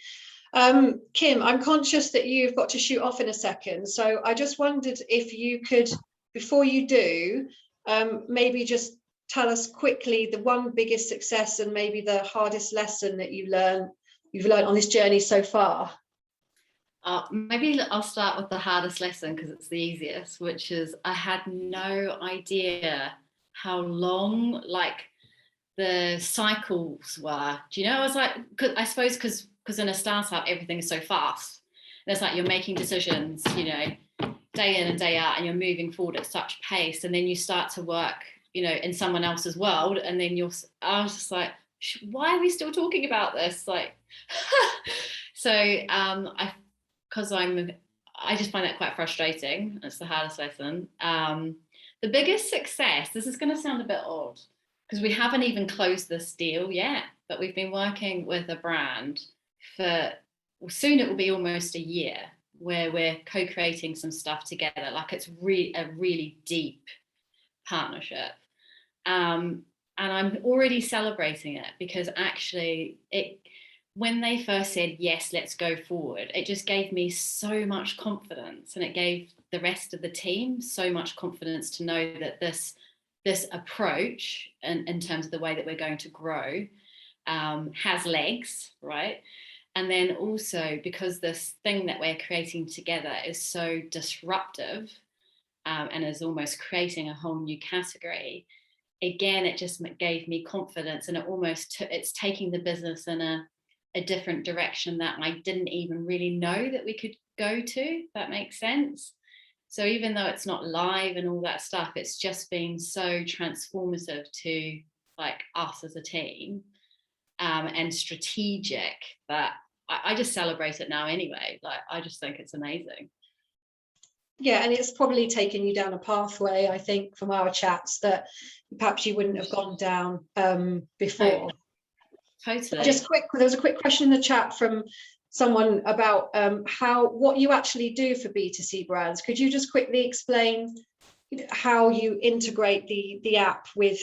Kim, I'm conscious that you've got to shoot off in a second, so I just wondered if you could, before you do, maybe just tell us quickly the one biggest success and maybe the hardest lesson that you've learned on this journey so far. Maybe I'll start with the hardest lesson because it's the easiest, which is I had no idea how long like the cycles were. Do you know? I was like, I suppose because in a startup everything is so fast. And it's like you're making decisions, you know, day in and day out, and you're moving forward at such pace, and then you start to work, you know, in someone else's world, and then I was just like, why are we still talking about this? Like, so I just find that quite frustrating. That's the hardest lesson. The biggest success, this is going to sound a bit odd because we haven't even closed this deal yet, but we've been working with a brand for, soon it will be almost a year, where we're co-creating some stuff together. Like it's a really deep partnership. And I'm already celebrating it because actually when they first said, yes, let's go forward, it just gave me so much confidence, and it gave the rest of the team so much confidence to know that this approach and in terms of the way that we're going to grow has legs, right? And then also because this thing that we're creating together is so disruptive and is almost creating a whole new category, again, it just gave me confidence, and it's taking the business in a different direction that I didn't even really know that we could go to, if that makes sense. So even though it's not live and all that stuff, it's just been so transformative to like us as a team and strategic that I just celebrate it now anyway. Like I just think it's amazing. Yeah, and it's probably taken you down a pathway, I think, from our chats that perhaps you wouldn't have gone down before. Totally. Just quick, there was a quick question in the chat from someone about what you actually do for B2C brands. Could you just quickly explain how you integrate the app with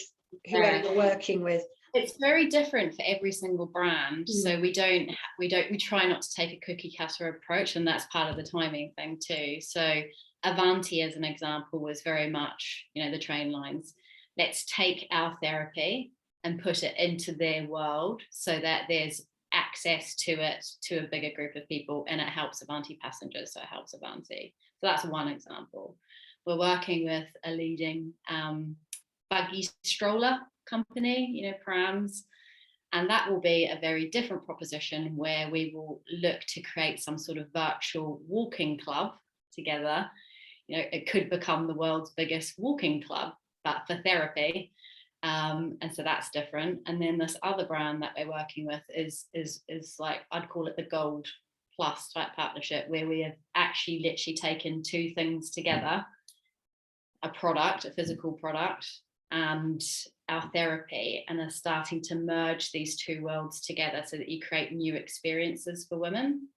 whoever you're working with? It's very different for every single brand. So we try not to take a cookie cutter approach, and that's part of the timing thing too. So Avanti, as an example, was very much, the train lines. Let's take our therapy and put it into their world so that there's access to it to a bigger group of people, and it helps Avanti passengers, so it helps Avanti. So that's one example. We're working with a leading buggy stroller company, prams, and that will be a very different proposition where we will look to create some sort of virtual walking club together. It could become the world's biggest walking club, but for therapy. And so that's different. And then this other brand that we're working with is like, I'd call it the Gold Plus type partnership, where we have actually literally taken two things together: a product, a physical product, and our therapy, and are starting to merge these two worlds together so that you create new experiences for women.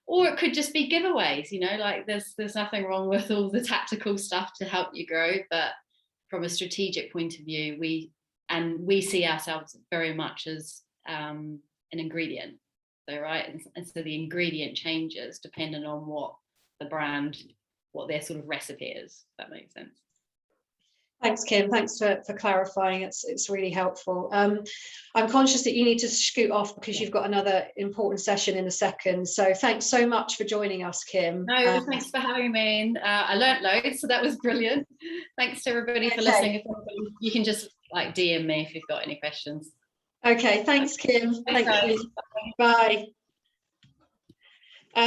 Or it could just be giveaways, like there's nothing wrong with all the tactical stuff to help you grow, but from a strategic point of view, we see ourselves very much as an ingredient. So right, and so the ingredient changes depending on what the brand, what their sort of recipe is, if that makes sense. Thanks, Kim. Thanks for clarifying. It's really helpful. I'm conscious that you need to scoot off because you've got another important session in a second. So thanks so much for joining us, Kim. No, thanks for having me. And I learnt loads, so that was brilliant. Thanks to everybody for listening. You can just DM me if you've got any questions. Okay, thanks, Kim. Thank you. Bye.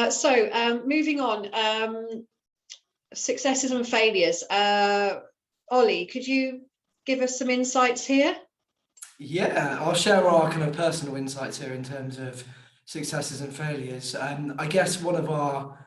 So moving on, successes and failures. Ollie, could you give us some insights here? Yeah, I'll share our kind of personal insights here in terms of successes and failures. I guess one of our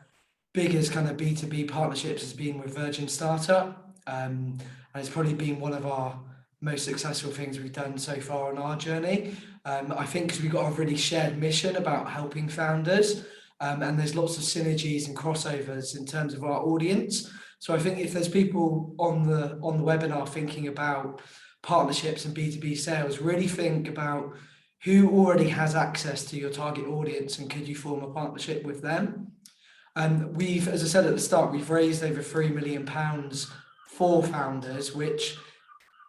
biggest kind of B2B partnerships has been with Virgin Startup, and it's probably been one of our most successful things we've done so far on our journey. I think because we've got a really shared mission about helping founders, and there's lots of synergies and crossovers in terms of our audience. So I think if there's people on the webinar thinking about partnerships and B2B sales, really think about who already has access to your target audience and could you form a partnership with them. And we've, as I said at the start, we've raised over £3 million for founders, which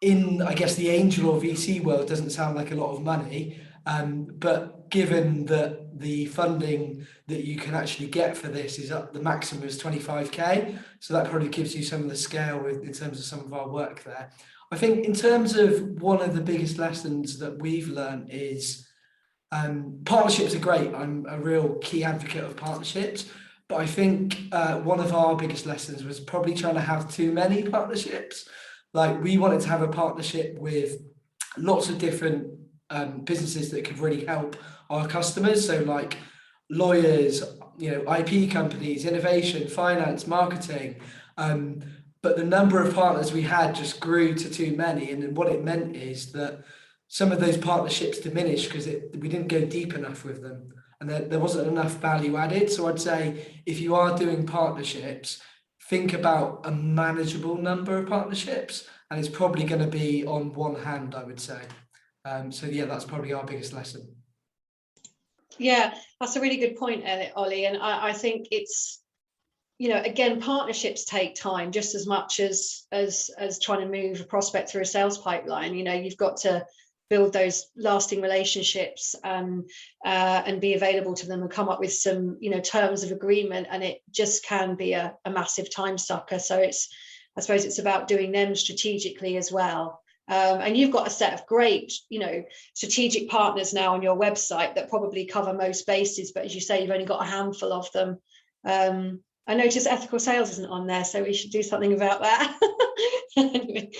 in, I guess, the angel or VC world doesn't sound like a lot of money. But given that the funding that you can actually get for this is up, the maximum is 25k. So that probably gives you some of the scale in terms of some of our work there. I think in terms of one of the biggest lessons that we've learned is partnerships are great. I'm a real key advocate of partnerships, but I think one of our biggest lessons was probably trying to have too many partnerships. Like we wanted to have a partnership with lots of different businesses that could really help our customers. So like lawyers, IP companies, innovation, finance, marketing. But the number of partners we had just grew to too many. And what it meant is that some of those partnerships diminished because we didn't go deep enough with them. And there wasn't enough value added. So I'd say if you are doing partnerships, think about a manageable number of partnerships. And it's probably going to be on one hand, I would say. So yeah, that's probably our biggest lesson. Yeah, that's a really good point, Ollie. And I think it's, again, partnerships take time just as much as trying to move a prospect through a sales pipeline. You've got to build those lasting relationships and be available to them and come up with some, terms of agreement. And it just can be a massive time sucker. So I suppose it's about doing them strategically as well. And you've got a set of great, strategic partners now on your website that probably cover most bases. But as you say, you've only got a handful of them. I noticed ethical sales isn't on there, so we should do something about that. Anyway,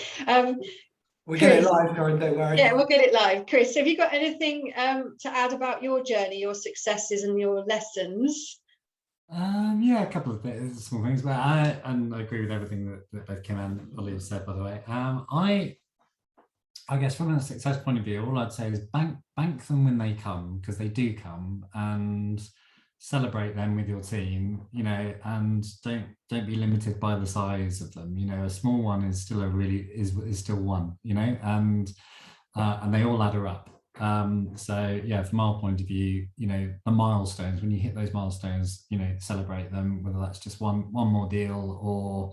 we'll get it live, Corinne, don't worry. Yeah, we'll get it live. Chris, have you got anything to add about your journey, your successes and your lessons? Yeah, a couple of bits, small things, but I agree with everything that both Kim and Ollie have said, by the way. I guess from a success point of view, all I'd say is bank them when they come, because they do come, and celebrate them with your team, you know, and don't be limited by the size of them. You know, a small one is still is still one, you know, and they all ladder up. So yeah, from our point of view, you know, the milestones, when you hit those milestones, you know, celebrate them, whether that's just one more deal, or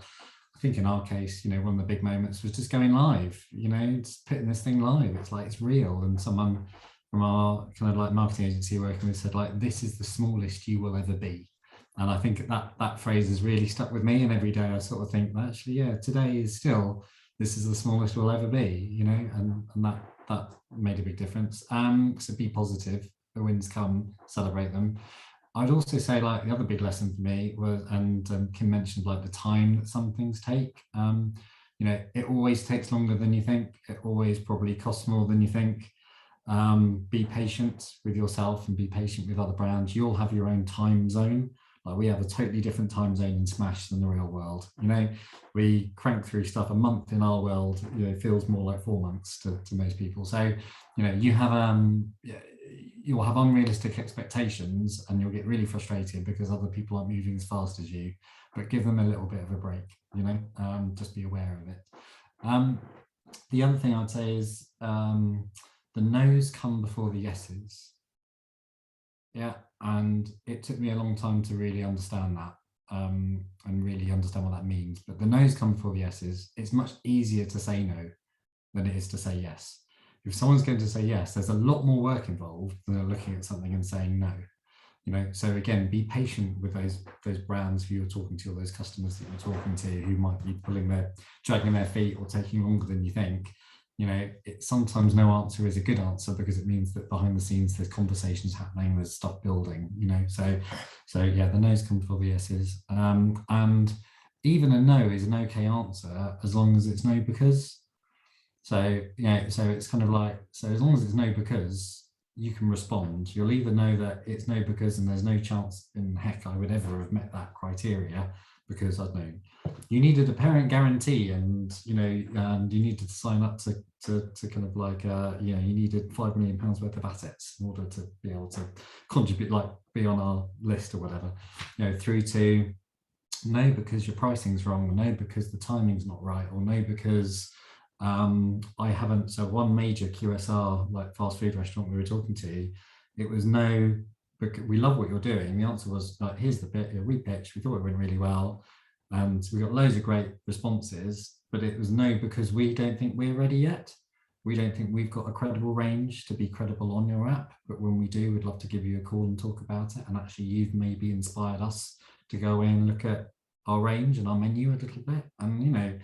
I think in our case, you know, one of the big moments was just going live, you know, just putting this thing live. It's like, it's real. And someone from our kind of like marketing agency working with said, like, this is the smallest you will ever be. And I think that phrase has really stuck with me. And every day I sort of think, actually, yeah, today is still, this is the smallest we'll ever be, you know, and that made a big difference. So be positive. The wins come, celebrate them. I'd also say, like, the other big lesson for me was, and Kim mentioned, like, the time that some things take. You know, it always takes longer than you think. It always probably costs more than you think. Be patient with yourself and be patient with other brands. You'll have your own time zone. Like, we have a totally different time zone in Smash than the real world. You know, we crank through stuff. A month in our world, you know, feels more like 4 months to most people. So, you know, you'll have unrealistic expectations and you'll get really frustrated because other people aren't moving as fast as you, but give them a little bit of a break, you know, just be aware of it. The other thing I'd say is the no's come before the yeses. Yeah, and it took me a long time to really understand that and really understand what that means. But the no's come before the yeses. It's much easier to say no than it is to say yes. If someone's going to say yes, there's a lot more work involved than looking at something and saying no. You know, so again, be patient with those brands who you're talking to, or those customers that you're talking to who might be dragging their feet or taking longer than you think. You know, sometimes no answer is a good answer because it means that behind the scenes there's conversations happening, there's stuff building, you know. So yeah, the no's come before the yeses. And even a no is an okay answer as long as it's no because. So yeah, so it's kind of like, so as long as it's no because, you can respond. You'll either know that it's no because, and there's no chance in heck I would ever have met that criteria because I don't know, you needed a parent guarantee, and you know, and you needed to sign up to kind of like you know, you needed £5 million worth of assets in order to be able to contribute, like be on our list or whatever, you know, through to no because your pricing's wrong, or no because the timing's not right, or no because I haven't. So one major QSR, like fast food restaurant we were talking to, it was no, because we love what you're doing. The answer was like, here's the bit, we pitched, we thought it went really well, and we got loads of great responses, but it was no because we don't think we're ready yet. We don't think we've got a credible range to be credible on your app, but when we do, we'd love to give you a call and talk about it. And actually, you've maybe inspired us to go in and look at our range and our menu a little bit. And you know,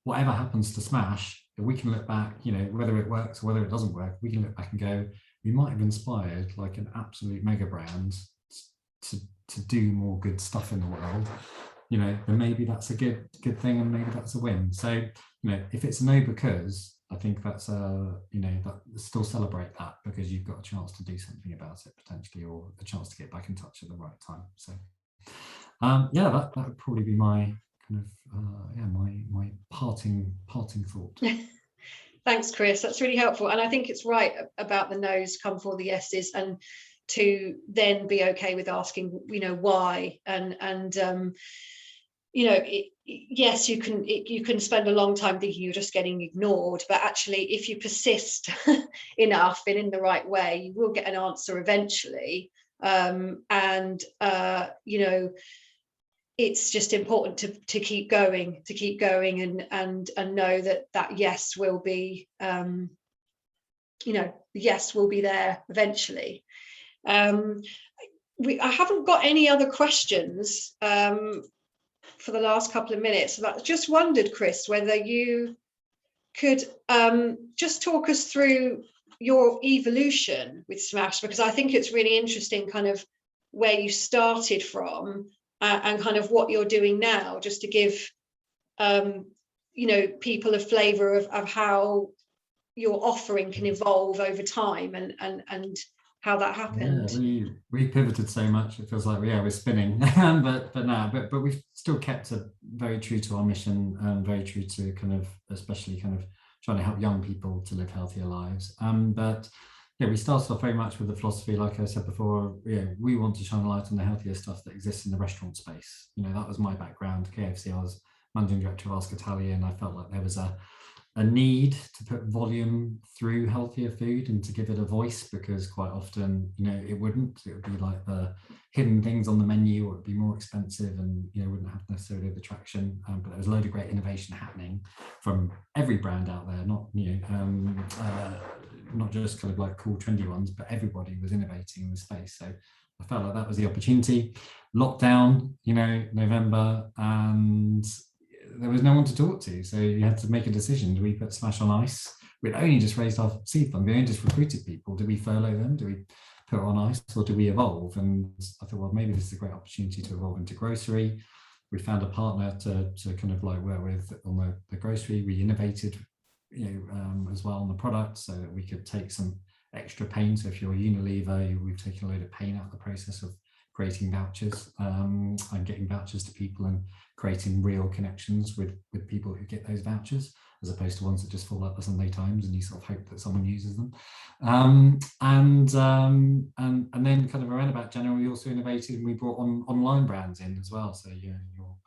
whatever happens to Smash, if we can look back, you know, whether it works or whether it doesn't work, we can look back and go, we might have inspired like an absolute mega brand to do more good stuff in the world, you know, then maybe that's a good thing, and maybe that's a win. So, you know, if it's a no because, I think that's you know, that still celebrate that because you've got a chance to do something about it potentially, or a chance to get back in touch at the right time. So yeah, that would probably be my kind of yeah, my parting thought. Thanks, Chris. That's really helpful. And I think it's right about the no's come before the yeses, and to then be okay with asking, you know, why. And you know, yes, you can spend a long time thinking you're just getting ignored, but actually, if you persist enough and in the right way, you will get an answer eventually. And you know, it's just important to keep going, and know that yes will be, you know, yes will be there eventually. I haven't got any other questions for the last couple of minutes. I just wondered, Chris, whether you could just talk us through your evolution with Smash, because I think it's really interesting kind of where you started from and kind of what you're doing now, just to give you know, people a flavour of how your offering can evolve over time, and how that happened. Yeah, we pivoted so much. It feels like we're spinning, but we've still kept a very true to our mission and very true to kind of, especially kind of trying to help young people to live healthier lives. But yeah, we started off very much with the philosophy, like I said before. We want to shine a light on the healthier stuff that exists in the restaurant space. That was my background. KFC, I was managing director of Ask Italian. I felt like there was a need to put volume through healthier food and to give it a voice, because quite often, it would be like the hidden things on the menu, or it'd be more expensive and, wouldn't have necessarily the traction. But there was a load of great innovation happening from every brand out there, not just kind of like cool, trendy ones, but everybody was innovating in the space. So I felt like that was the opportunity. Lockdown, November, and there was no one to talk to, so you had to make a decision. Do we put Smash on ice? We'd only just raised our seed fund. We only just recruited people. Do we furlough them? Do we put it on ice, or do we evolve? And I thought, well, maybe this is a great opportunity to evolve into grocery. We found a partner to kind of like work with on the grocery. We innovated, as well on the product, so that we could take some extra pain. So if you're a Unilever, we've taken a load of pain out of the process of creating vouchers and getting vouchers to people and creating real connections with people who get those vouchers, as opposed to ones that just fall out the Sunday Times and you sort of hope that someone uses them. And then kind of around about January, we also innovated and we brought on online brands in as well. So your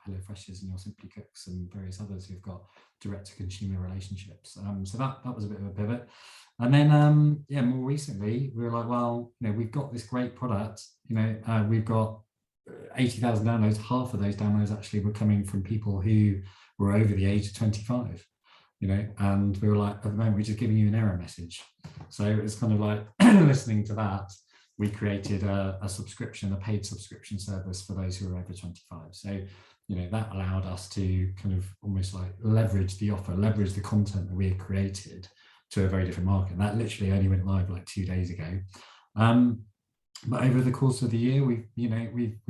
HelloFreshes and your Simply Cooks and various others who've got direct to consumer relationships. So that was a bit of a pivot. And then, more recently, we were like, well, we've got this great product, we've got 80,000 downloads. Half of those downloads actually were coming from people who were over the age of 25, and we were like, at the moment, we're just giving you an error message. So it's kind of like listening to that, we created a subscription, a paid subscription service for those who are over 25. So, that allowed us to kind of almost like leverage the offer, leverage the content that we had created to a very different market. And that literally only went live like 2 days ago. But over the course of the year, we've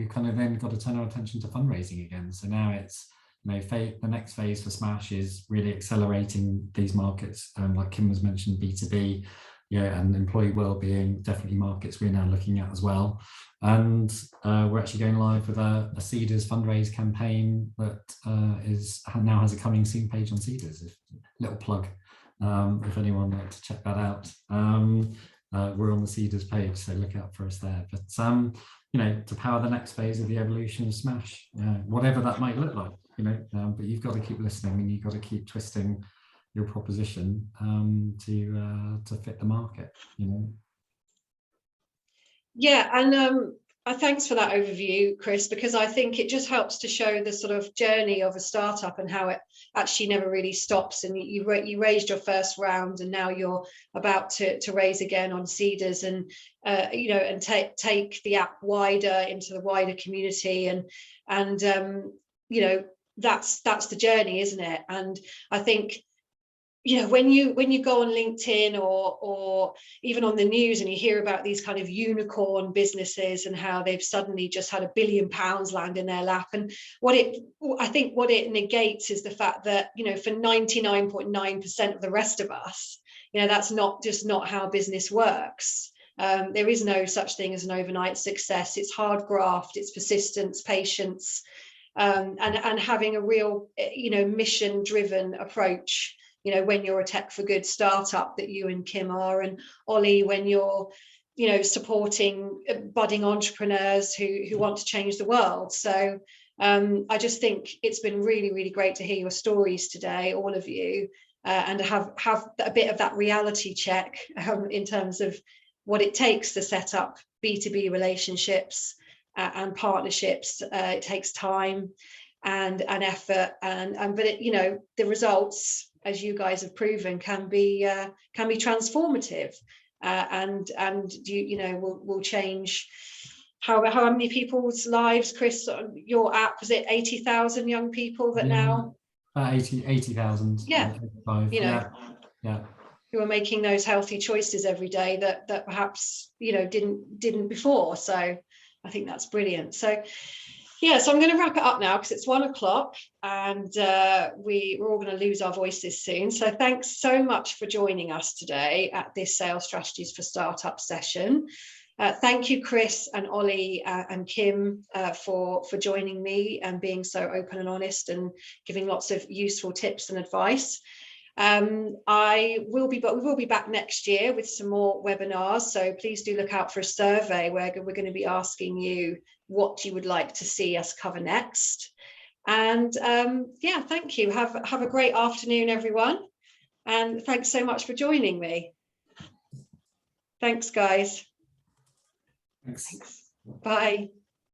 kind of then got to turn our attention to fundraising again. So now it's, the next phase for Smash is really accelerating these markets. Like Kim has mentioned, B2B, and employee wellbeing, definitely markets we're now looking at as well. And we're actually going live with a Seeders fundraise campaign that now has a coming soon page on Seeders. Little plug. If anyone would like to check that out, we're on the Seeders page, so look out for us there. But to power the next phase of the evolution of Smash, whatever that might look like, but you've got to keep listening and you've got to keep twisting your proposition to fit the market. Yeah, and thanks for that overview, Chris, because I think it just helps to show the sort of journey of a startup and how it actually never really stops. And you raised your first round, and now you're about to raise again on Seeders, and and take the app wider into the wider community, and that's the journey, isn't it? And I think, when you go on LinkedIn or even on the news and you hear about these kind of unicorn businesses and how they've suddenly just had £1 billion land in their lap, and I think what it negates is the fact that, for 99.9% of the rest of us, that's not how business works. There is no such thing as an overnight success. It's hard graft, it's persistence, patience, and having a real, mission-driven approach. When you're a tech for good startup that you and Kim are, and Ollie, when you're, supporting budding entrepreneurs who want to change the world. So I just think it's been really, really great to hear your stories today, all of you, and to have a bit of that reality check in terms of what it takes to set up B2B relationships and partnerships. It takes time and effort, but the results, as you guys have proven, can be transformative, and will change how many people's lives. Chris, your app, was it 80,000 young people that now? 80,000. Yeah, yeah. Who are making those healthy choices every day that perhaps didn't before. So I think that's brilliant. So so I'm going to wrap it up now because it's 1 o'clock and we're all going to lose our voices soon. So thanks so much for joining us today at this Sales Strategies for Startups session. Thank you, Chris and Ollie and Kim for joining me and being so open and honest and giving lots of useful tips and advice. We will be back next year with some more webinars, so please do look out for a survey where we're going to be asking you what you would like to see us cover next. And yeah, thank you. Have a great afternoon, everyone, and thanks so much for joining me. Thanks, guys. Thanks. Bye.